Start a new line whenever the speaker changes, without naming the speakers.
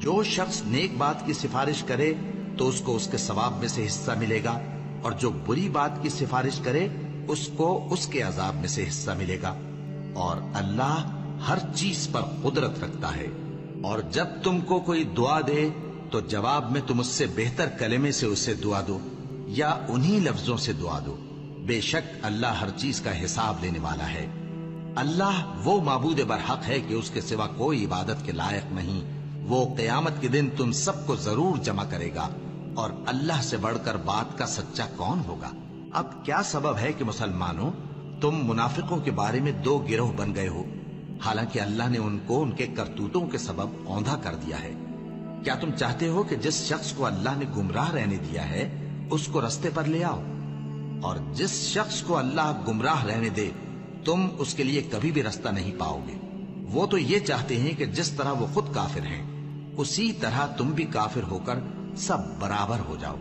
جو شخص نیک بات کی سفارش کرے تو اس کو اس کے ثواب میں سے حصہ ملے گا، اور جو بری بات کی سفارش کرے اس کو اس کے عذاب میں سے حصہ ملے گا، اور اللہ ہر چیز پر قدرت رکھتا ہے۔ اور جب تم کو کوئی دعا دے تو جواب میں تم اس سے بہتر کلمے سے اسے دعا دو یا انہی لفظوں سے دعا دو، بے شک اللہ ہر چیز کا حساب لینے والا ہے۔ اللہ وہ معبود برحق ہے کہ اس کے سوا کوئی عبادت کے لائق نہیں۔ وہ قیامت کے دن تم سب کو ضرور جمع کرے گا، اور اللہ سے بڑھ کر بات کا سچا کون ہوگا؟ اب کیا سبب ہے کہ مسلمانوں تم منافقوں کے بارے میں دو گروہ بن گئے ہو، حالانکہ اللہ نے ان کو ان کے کرتوتوں کے سبب اوندھا کر دیا ہے؟ کیا تم چاہتے ہو کہ جس شخص کو اللہ نے گمراہ رہنے دیا ہے اس کو رستے پر لے آؤ، اور جس شخص کو اللہ گمراہ رہنے دے تم اس کے لیے کبھی بھی رستہ نہیں پاؤ گے؟ وہ تو یہ چاہتے ہیں کہ جس طرح وہ خود کافر ہیں اسی طرح تم بھی کافر ہو کر سب برابر ہو جاؤ۔